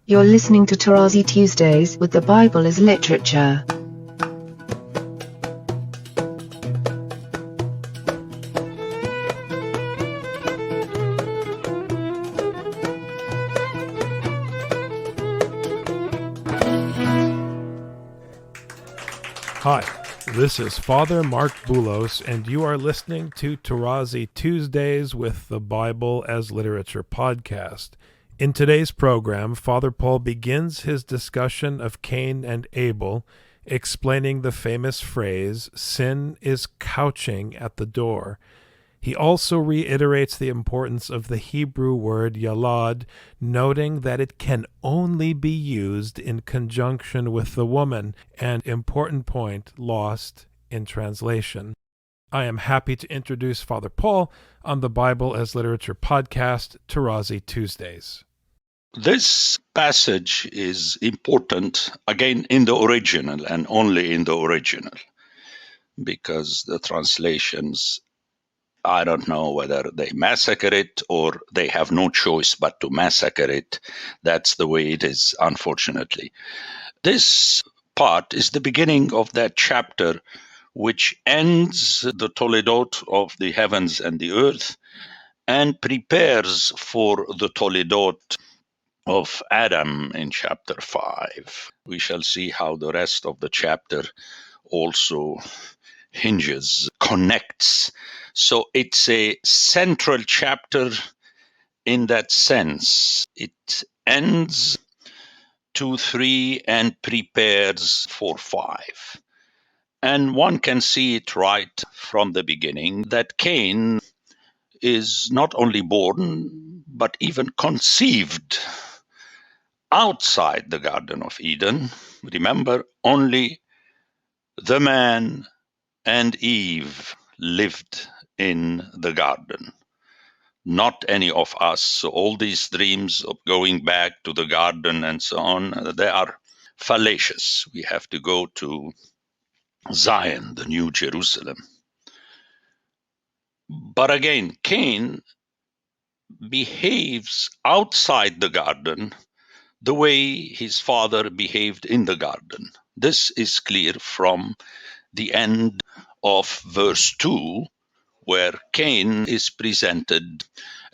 You're listening to Tarazi Tuesdays with the Bible as Literature. Hi, this is Father Mark Boulos, and you are listening to Tarazi Tuesdays with the Bible as Literature podcast. In today's program, Father Paul begins his discussion of Cain and Abel, explaining the famous phrase, "Sin is couching at the door." He also reiterates the importance of the Hebrew word yalad, noting that it can only be used in conjunction with the woman, an important point lost in translation. I am happy to introduce Father Paul on the Bible as Literature podcast, Tarazi Tuesdays. This passage is important, again, in the original and only in the original, because the translations, I don't know whether they massacre it or they have no choice but to massacre it. That's the way it is, unfortunately. This part is the beginning of that chapter which ends the Toledot of the heavens and the earth and prepares for the Toledot of Adam in chapter 5. We shall see how the rest of the chapter also hinges, connects. So it's a central chapter in that sense. It ends 2-3 and prepares for 5. And one can see it right from the beginning that Cain is not only born, but even conceived outside the Garden of Eden. Remember, only the man and Eve lived in the garden, not any of us. So all these dreams of going back to the garden and so on, they are fallacious. We have to go to Zion, the New Jerusalem. But again, Cain behaves outside the garden the way his father behaved in the garden. This is clear from the end of verse 2, where Cain is presented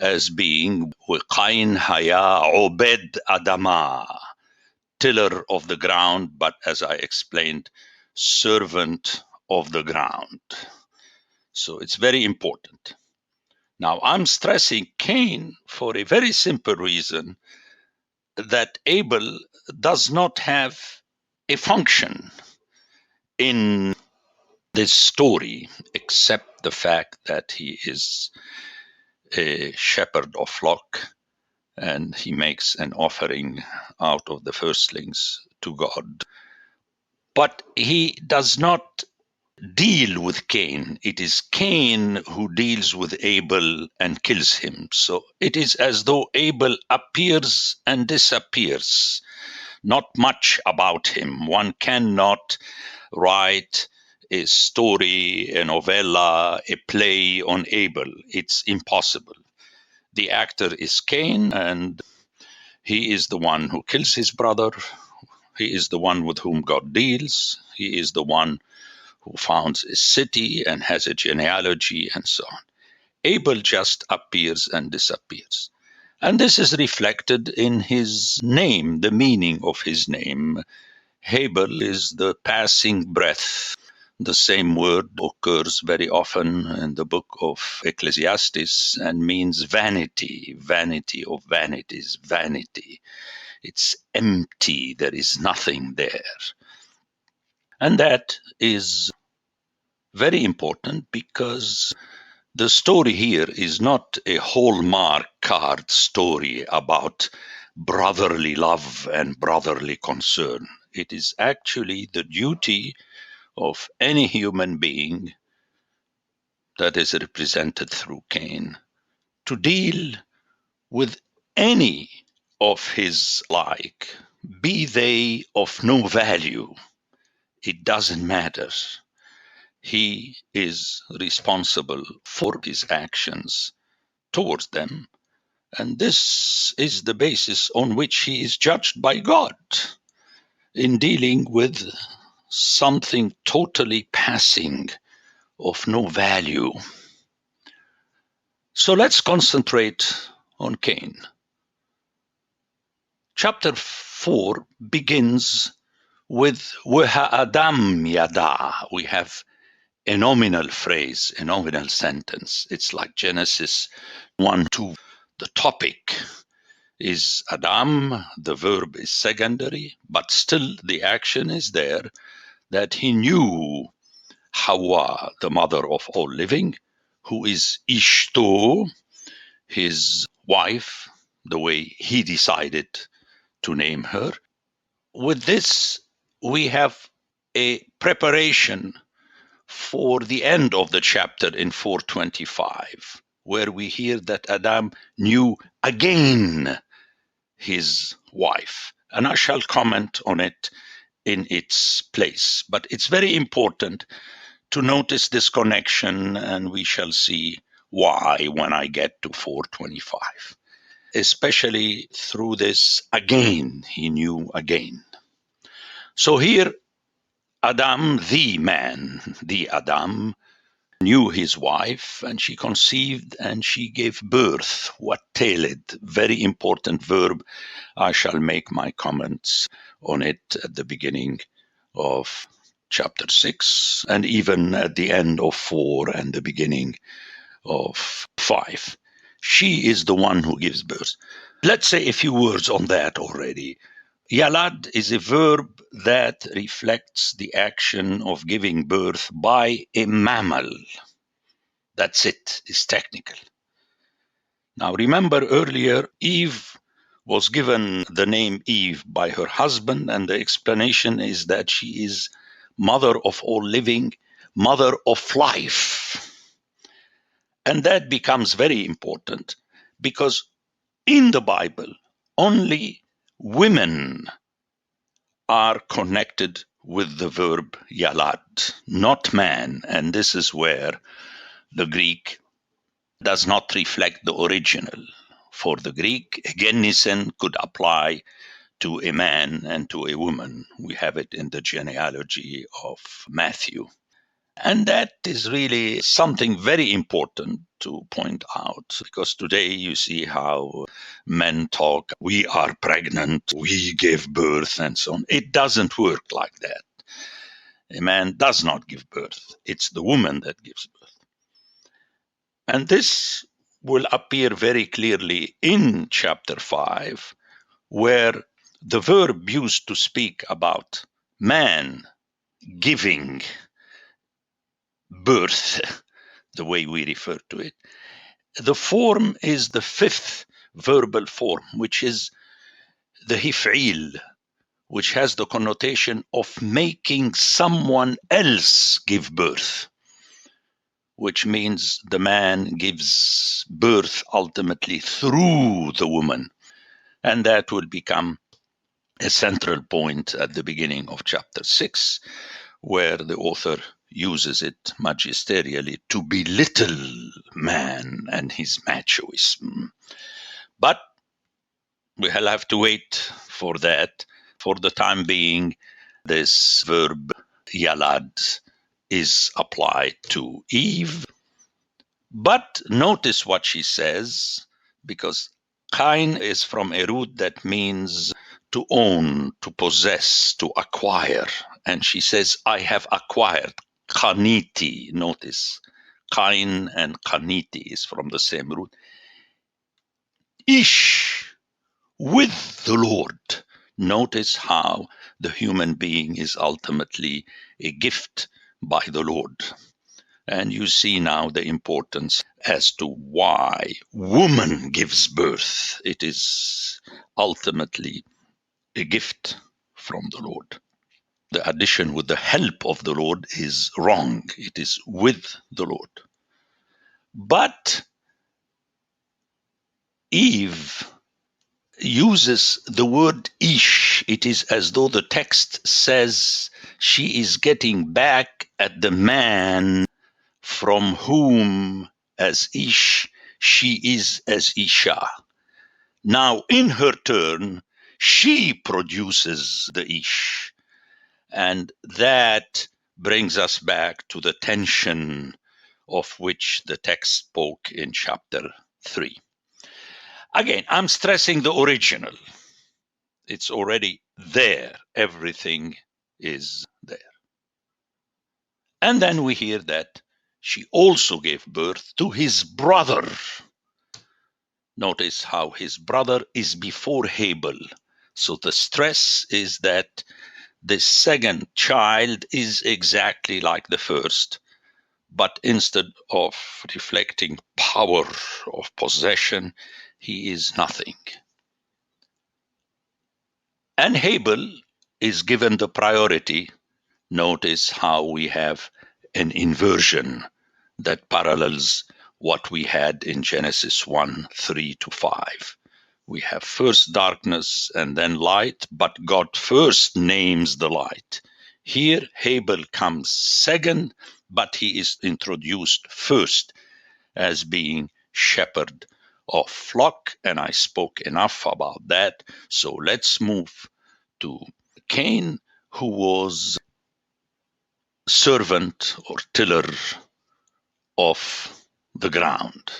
as being Cain haya obed adama, tiller of the ground, but as I explained, servant of the ground. So it's very important. Now I'm stressing Cain for a very simple reason, that Abel does not have a function in this story, except the fact that he is a shepherd of flock and he makes an offering out of the firstlings to God. But he does not deal with Cain. It is Cain who deals with Abel and kills him. So it is as though Abel appears and disappears. Not much about him. One cannot write a story, a novella, a play on Abel. It's impossible. The actor is Cain, and he is the one who kills his brother. He is the one with whom God deals. He is the one who founds a city and has a genealogy and so on. Abel just appears and disappears. And this is reflected in his name, the meaning of his name. Abel is the passing breath. The same word occurs very often in the book of Ecclesiastes and means vanity, vanity of vanities, vanity. It's empty, there is nothing there. And that is very important because the story here is not a Hallmark card story about brotherly love and brotherly concern. It is actually the duty of any human being that is represented through Cain to deal with any of his like, be they of no value. It doesn't matter. He is responsible for his actions towards them, And this is the basis on which he is judged by God in dealing with something totally passing of no value. So let's concentrate on Cain. Chapter 4 begins with Adam yada. We have a nominal phrase, a nominal sentence. It's like Genesis 1:2. The topic is Adam, the verb is secondary, but still the action is there, that he knew Hawa, the mother of all living, who is Ishto, his wife, the way he decided to name her. With this, we have a preparation for the end of the chapter in 425, where we hear that Adam knew again his wife. And I shall comment on it in its place. But it's very important to notice this connection, and we shall see why when I get to 425. Especially through this again, he knew again. So here, Adam, the man, the Adam, knew his wife, and she conceived and she gave birth. What yalad, very important verb. I shall make my comments on it at the beginning of chapter 6, and even at the end of 4 and the beginning of 5. She is the one who gives birth. Let's say a few words on that already. Yalad is a verb that reflects the action of giving birth by a mammal. That's it, it's technical. Now remember earlier, Eve was given the name Eve by her husband, and the explanation is that she is mother of all living, mother of life. And that becomes very important because in the Bible, only women are connected with the verb yalad, not man. And this is where the Greek does not reflect the original. For the Greek, genesen could apply to a man and to a woman. We have it in the genealogy of Matthew. And that is really something very important to point out, because today you see how men talk, we are pregnant, we give birth, and so on. It doesn't work like that. A man does not give birth. It's the woman that gives birth. And this will appear very clearly in chapter 5, where the verb used to speak about man giving birth, the way we refer to it, the form is the fifth verbal form, which is the hif'il, which has the connotation of making someone else give birth, which means the man gives birth ultimately through the woman. And that will become a central point at the beginning of chapter 6, where the author uses it magisterially to belittle man and his machoism. But we'll have to wait for that. For the time being, this verb yalad is applied to Eve. But notice what she says, because Cain is from a root that means to own, to possess, to acquire. And she says, I have acquired. Kaniti, notice. Cain and Kaniti is from the same root. Ish, with the Lord. Notice how the human being is ultimately a gift by the Lord. And you see now the importance as to why woman gives birth. It is ultimately a gift from the Lord. The addition with the help of the Lord is wrong. It is with the Lord. But Eve uses the word ish. It is as though the text says she is getting back at the man from whom, as ish, she is as isha. Now, in her turn, she produces the ish. And that brings us back to the tension of which the text spoke in chapter 3. Again, I'm stressing the original. It's already there. Everything is there. And then we hear that she also gave birth to his brother. Notice how his brother is before Abel. So the stress is that the second child is exactly like the first, but instead of reflecting power of possession, he is nothing. And Abel is given the priority. Notice how we have an inversion that parallels what we had in Genesis 1, 3 to 5. We have first darkness and then light, but God first names the light. Here, Abel comes second, but he is introduced first as being shepherd of flock, and I spoke enough about that. So let's move to Cain, who was servant or tiller of the ground.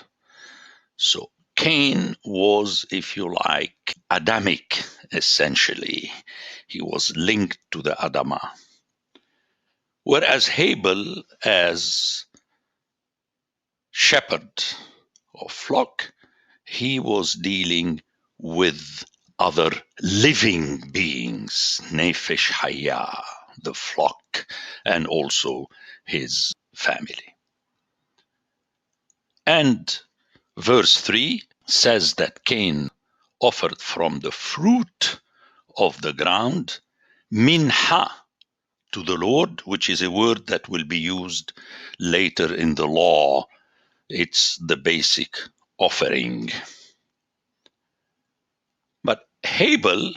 So Cain was, if you like, Adamic, essentially. He was linked to the Adamah. Whereas Abel, as shepherd of flock, he was dealing with other living beings, Nefesh Hayah, the flock, and also his family. And verse 3 says that Cain offered from the fruit of the ground minha to the Lord, which is a word that will be used later in the law. It's the basic offering. But Abel,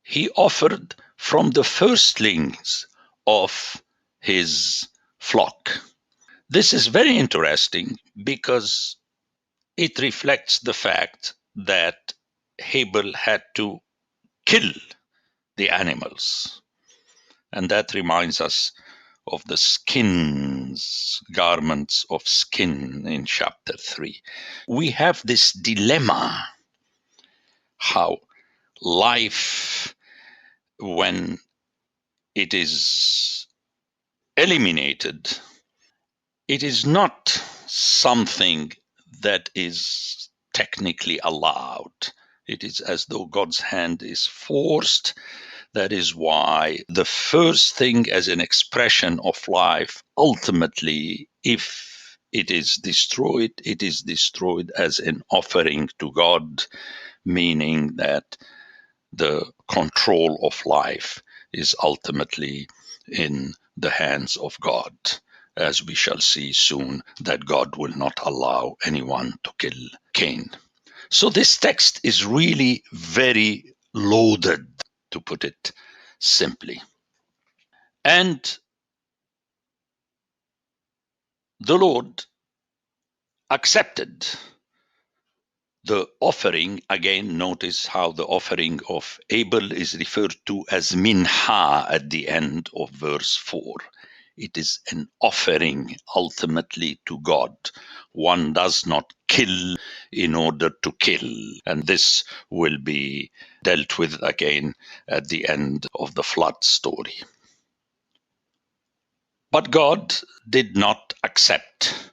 he offered from the firstlings of his flock. This is very interesting because it reflects the fact that Abel had to kill the animals. And that reminds us of the skins, garments of skin in chapter 3. We have this dilemma how life, when it is eliminated, it is not something that is technically allowed. It is as though God's hand is forced. That is why the first thing as an expression of life, ultimately, if it is destroyed as an offering to God, meaning that the control of life is ultimately in the hands of God, as we shall see soon that God will not allow anyone to kill Cain. So this text is really very loaded, to put it simply. And the Lord accepted the offering. Again, notice how the offering of Abel is referred to as minha at the end of verse 4. It is an offering ultimately to God. One does not kill in order to kill. And this will be dealt with again at the end of the flood story. But God did not accept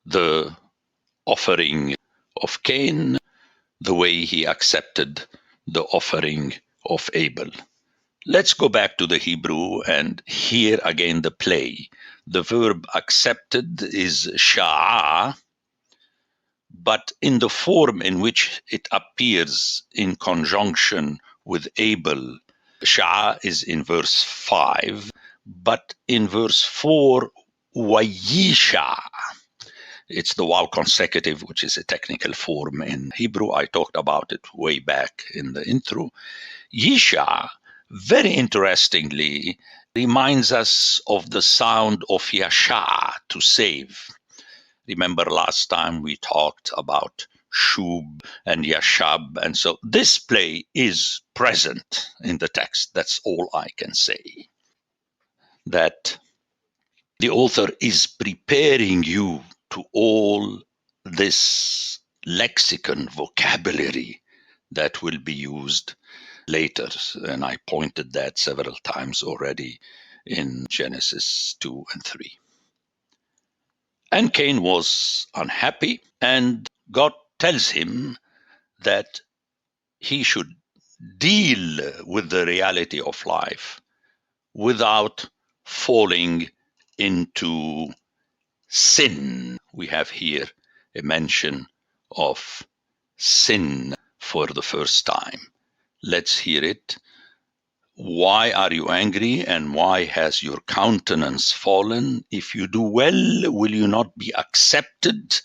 the offering of Cain the way he accepted the offering of Abel. Let's go back to the Hebrew and hear again the play. The verb accepted is sha'a, but in the form in which it appears in conjunction with Abel, sha'a is in verse 5, but in verse 4, wayisha. It's the waw consecutive, which is a technical form in Hebrew. I talked about it way back in the intro. Yisha, very interestingly, reminds us of the sound of yasha, to save. Remember last time we talked about Shub and Yashab. And so this play is present in the text. That's all I can say. That the author is preparing you to all this lexicon, vocabulary that will be used later. And I pointed that several times already in Genesis 2 and 3. And Cain was unhappy, and God tells him that he should deal with the reality of life without falling into sin. We have here a mention of sin for the first time. Let's hear it. Why are you angry, and why has your countenance fallen? If you do well, will you not be accepted?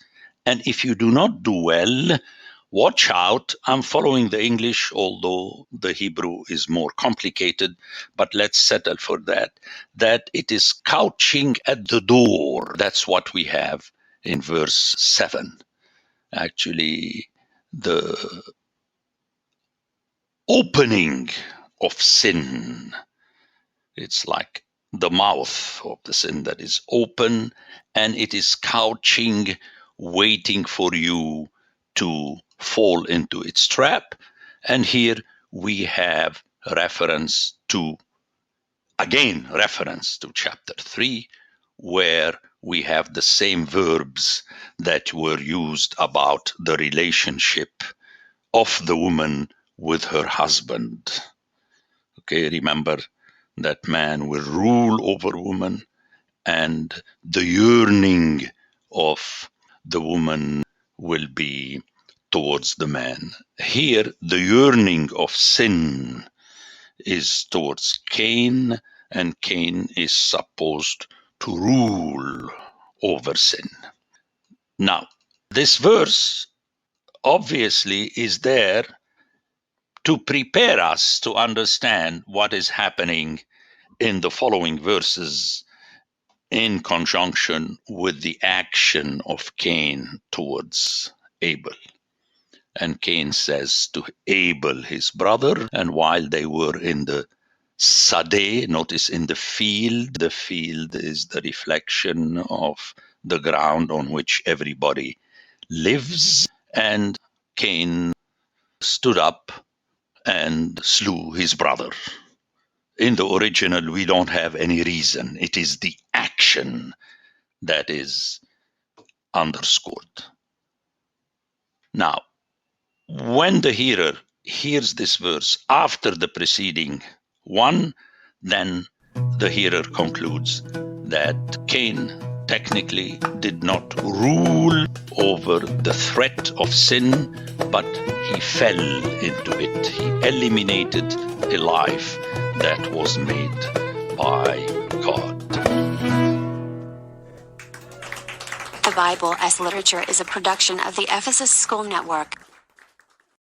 And if you do not do well, watch out. I'm following the English, although the Hebrew is more complicated, but let's settle for that. That it is couching at the door. That's what we have in verse 7. Actually, the opening of sin. It's like the mouth of the sin that is open, and it is couching, waiting for you to fall into its trap. And here we have reference to chapter 3, where we have the same verbs that were used about the relationship of the woman with her husband. Okay, remember that man will rule over woman, and the yearning of the woman will be towards the man. Here, the yearning of sin is towards Cain, and Cain is supposed to rule over sin. Now, this verse obviously is there to prepare us to understand what is happening in the following verses in conjunction with the action of Cain towards Abel. And Cain says to Abel, his brother, and while they were in the Sadeh, notice in the field is the reflection of the ground on which everybody lives, and Cain stood up and slew his brother. In the original, we don't have any reason. It is the action that is underscored. Now, when the hearer hears this verse after the preceding one, then the hearer concludes that Cain technically did not rule over the threat of sin, but he fell into it. He eliminated a life that was made by God. The Bible as Literature is a production of the Ephesus School Network.